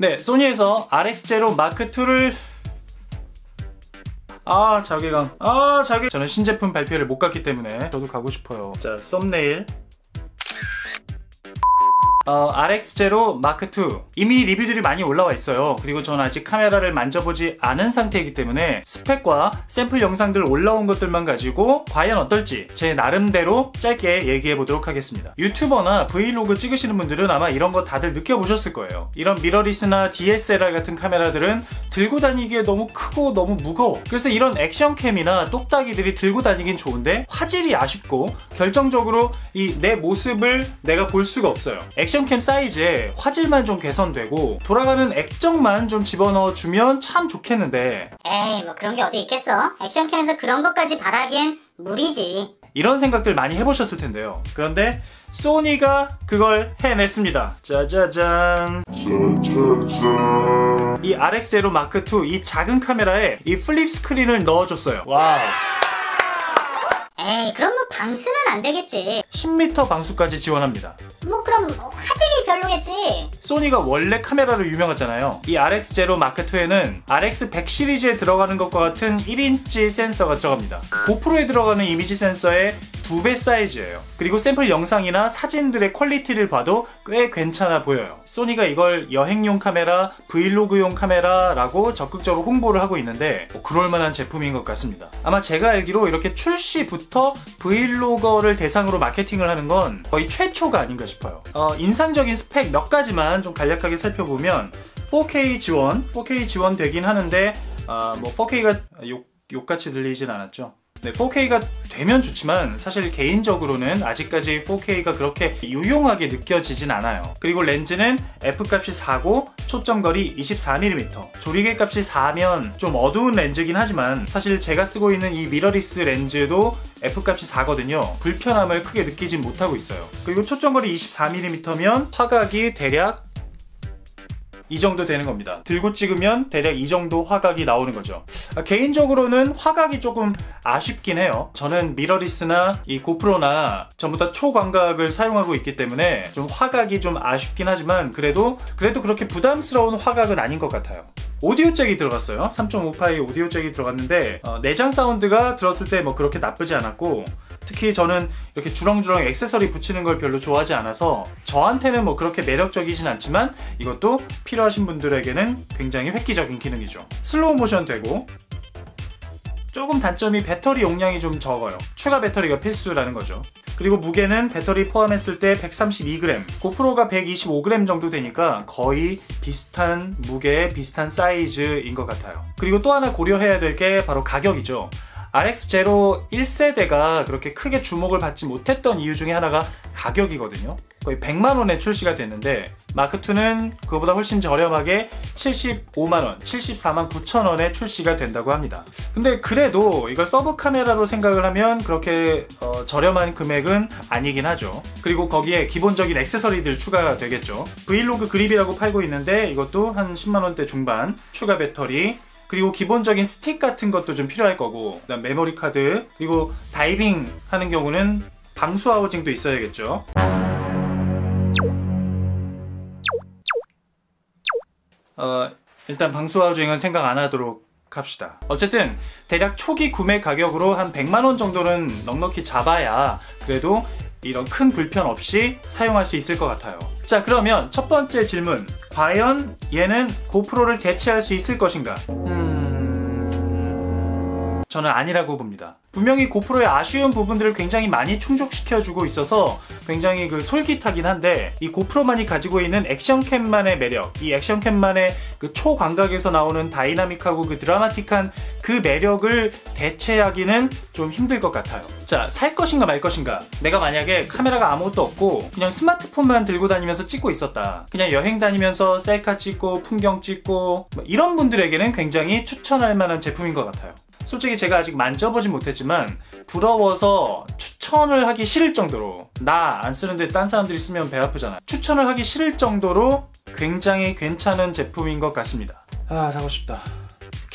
네, 소니에서 RX0 마크2를 자괴감. 저는 신제품 발표를 못 갔기 때문에 저도 가고 싶어요. 자, 썸네일. RX0 마크2 이미 리뷰들이 많이 올라와 있어요. 그리고 저는 아직 카메라를 만져보지 않은 상태이기 때문에 스펙과 샘플 영상들 올라온 것들만 가지고 과연 어떨지 제 나름대로 짧게 얘기해 보도록 하겠습니다. 유튜버나 브이로그 찍으시는 분들은 아마 이런 거 다들 느껴보셨을 거예요. 이런 미러리스나 DSLR 같은 카메라들은 들고 다니기에 너무 크고 너무 무거워. 그래서 이런 액션캠이나 똑딱이들이 들고 다니긴 좋은데 화질이 아쉽고 결정적으로 이 내 모습을 내가 볼 수가 없어요. 액션캠 사이즈에 화질만 좀 개선되고 돌아가는 액정만 좀 집어넣어주면 참 좋겠는데 에이 뭐 그런 게 어디 있겠어. 액션캠에서 그런 것까지 바라기엔 무리지. 이런 생각들 많이 해보셨을 텐데요. 그런데 소니가 그걸 해냈습니다. 짜자잔. 이 RX0 마크2 이 작은 카메라에 이 플립 스크린을 넣어줬어요. 와우. 에이 그럼 뭐 방수는 안 되겠지. 10m 방수까지 지원합니다. 뭐 그럼 화질이 별로겠지. 소니가 원래 카메라로 유명하잖아요. 이 RX0 마크2에는 RX100 시리즈에 들어가는 것과 같은 1인치 센서가 들어갑니다. 고프로에 들어가는 이미지 센서의 2배 사이즈예요. 그리고 샘플 영상이나 사진들의 퀄리티를 봐도 꽤 괜찮아 보여요. 소니가 이걸 여행용 카메라, 브이로그용 카메라라고 적극적으로 홍보를 하고 있는데 그럴만한 제품인 것 같습니다. 아마 제가 알기로 이렇게 출시부터 브이로거를 대상으로 마케팅을 하는 건 거의 최초가 아닌가 싶어요. 인상적인 스펙 몇 가지만 좀 간략하게 살펴보면 4K 지원 되긴 하는데 뭐 4K가 욕같이 들리진 않았죠. 네, 4K가 되면 좋지만 사실 개인적으로는 아직까지 4K가 그렇게 유용하게 느껴지진 않아요. 그리고 렌즈는 F값이 4고 초점거리 24mm, 조리개 값이 4면 좀 어두운 렌즈긴 하지만 사실 제가 쓰고 있는 이 미러리스 렌즈도 F값이 4거든요. 불편함을 크게 느끼진 못하고 있어요. 그리고 초점거리 24mm면 화각이 대략 이 정도 되는 겁니다. 들고 찍으면 대략 이 정도 화각이 나오는 거죠. 개인적으로는 화각이 조금 아쉽긴 해요. 저는 미러리스나 이 고프로나 전부 다 초광각을 사용하고 있기 때문에 좀 화각이 좀 아쉽긴 하지만 그래도 그렇게 부담스러운 화각은 아닌 것 같아요. 오디오 잭이 들어갔어요. 3.5파이 오디오 잭이 들어갔는데 내장 사운드가 들었을 때 뭐 그렇게 나쁘지 않았고 특히 저는 이렇게 주렁주렁 액세서리 붙이는 걸 별로 좋아하지 않아서 저한테는 뭐 그렇게 매력적이진 않지만 이것도 필요하신 분들에게는 굉장히 획기적인 기능이죠. 슬로우 모션 되고 조금 단점이 배터리 용량이 좀 적어요. 추가 배터리가 필수라는 거죠. 그리고 무게는 배터리 포함했을 때 132g, 고프로가 125g 정도 되니까 거의 비슷한 무게, 비슷한 사이즈인 것 같아요. 그리고 또 하나 고려해야 될 게 바로 가격이죠. RX0 1세대가 그렇게 크게 주목을 받지 못했던 이유 중에 하나가 가격이거든요. 거의 100만원에 출시가 됐는데 마크2는 그거보다 훨씬 저렴하게 75만원, 74만 9천원에 출시가 된다고 합니다. 근데 그래도 이걸 서브 카메라로 생각을 하면 그렇게 저렴한 금액은 아니긴 하죠. 그리고 거기에 기본적인 액세서리들 추가가 되겠죠. 브이로그 그립이라고 팔고 있는데 이것도 한 10만원대 중반, 추가 배터리, 그리고 기본적인 스틱 같은 것도 좀 필요할 거고 그다음 메모리 카드, 그리고 다이빙 하는 경우는 방수 하우징도 있어야겠죠. 일단 방수 하우징은 생각 안 하도록 합시다. 어쨌든 대략 초기 구매 가격으로 한 100만원 정도는 넉넉히 잡아야 그래도 이런 큰 불편 없이 사용할 수 있을 것 같아요. 자, 그러면 첫 번째 질문, 과연 얘는 고프로를 대체할 수 있을 것인가? 저는 아니라고 봅니다. 분명히 고프로의 아쉬운 부분들을 굉장히 많이 충족시켜주고 있어서 굉장히 솔깃하긴 한데 이 고프로만이 가지고 있는 액션캠만의 매력, 이 액션캠만의 그 초광각에서 나오는 다이나믹하고 그 드라마틱한 그 매력을 대체하기는 좀 힘들 것 같아요. 자, 살 것인가 말 것인가? 내가 만약에 카메라가 아무것도 없고 그냥 스마트폰만 들고 다니면서 찍고 있었다. 그냥 여행 다니면서 셀카 찍고 풍경 찍고 뭐 이런 분들에게는 굉장히 추천할 만한 제품인 것 같아요. 솔직히 제가 아직 만져보진 못했지만 부러워서 추천을 하기 싫을 정도로, 나 안 쓰는데 딴 사람들이 쓰면 배 아프잖아. 추천을 하기 싫을 정도로 굉장히 괜찮은 제품인 것 같습니다. 사고 싶다.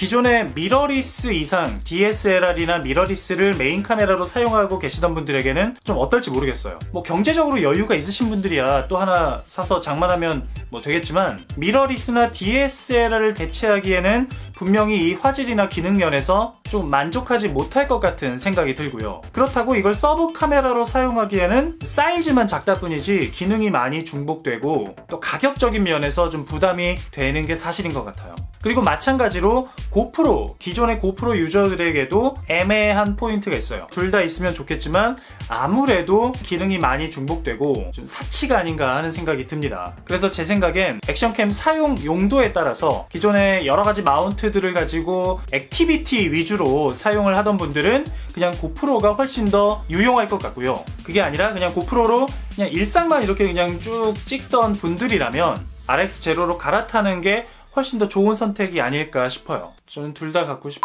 기존의 미러리스 이상 DSLR이나 미러리스를 메인 카메라로 사용하고 계시던 분들에게는 좀 어떨지 모르겠어요. 뭐 경제적으로 여유가 있으신 분들이야 또 하나 사서 장만하면 뭐 되겠지만, 미러리스나 DSLR을 대체하기에는 분명히 이 화질이나 기능 면에서 좀 만족하지 못할 것 같은 생각이 들고요. 그렇다고 이걸 서브 카메라로 사용하기에는 사이즈만 작다 뿐이지 기능이 많이 중복되고 또 가격적인 면에서 좀 부담이 되는 게 사실인 것 같아요. 그리고 마찬가지로 고프로, 기존의 고프로 유저들에게도 애매한 포인트가 있어요. 둘 다 있으면 좋겠지만 아무래도 기능이 많이 중복되고 좀 사치가 아닌가 하는 생각이 듭니다. 그래서 제 생각엔 액션캠 사용 용도에 따라서 기존의 여러가지 마운트들을 가지고 액티비티 위주로 사용을 하던 분들은 그냥 고프로가 훨씬 더 유용할 것 같고요. 그게 아니라 그냥 고프로로 그냥 일상만 이렇게 그냥 쭉 찍던 분들이라면 RX0로 갈아타는 게 훨씬 더 좋은 선택이 아닐까 싶어요. 저는 둘 다 갖고 싶어요.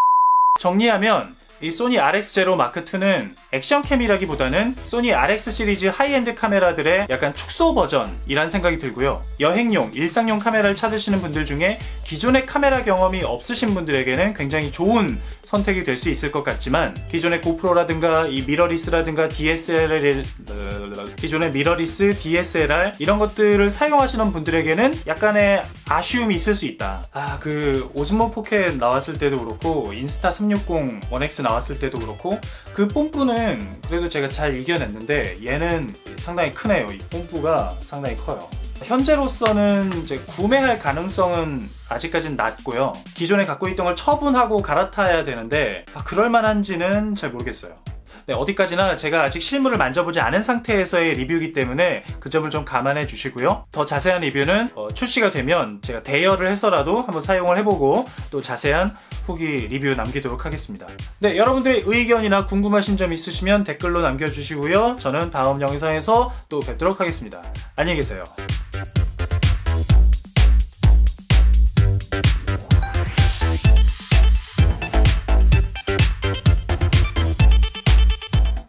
정리하면 이 소니 RX0 마크2는 액션캠이라기보다는 소니 RX 시리즈 하이엔드 카메라들의 약간 축소 버전이란 생각이 들고요. 여행용, 일상용 카메라를 찾으시는 분들 중에 기존의 카메라 경험이 없으신 분들에게는 굉장히 좋은 선택이 될 수 있을 것 같지만, 기존의 고프로라든가 이 미러리스라든가 기존의 미러리스, DSLR 이런 것들을 사용하시는 분들에게는 약간의 아쉬움이 있을 수 있다. 그 오즈모 포켓 나왔을 때도 그렇고 인스타 360 1X 나왔을 때도 그렇고 그 뽐뿌는 그래도 제가 잘 이겨냈는데 얘는 상당히 크네요. 이 뽐뿌가 상당히 커요. 현재로서는 이제 구매할 가능성은 아직까지는 낮고요. 기존에 갖고 있던 걸 처분하고 갈아타야 되는데 그럴만한지는 잘 모르겠어요. 네, 어디까지나 제가 아직 실물을 만져보지 않은 상태에서의 리뷰이기 때문에 그 점을 좀 감안해 주시고요. 더 자세한 리뷰는 출시가 되면 제가 대여를 해서라도 한번 사용을 해보고 또 자세한 후기 리뷰 남기도록 하겠습니다. 네, 여러분들의 의견이나 궁금하신 점 있으시면 댓글로 남겨주시고요. 저는 다음 영상에서 또 뵙도록 하겠습니다. 안녕히 계세요.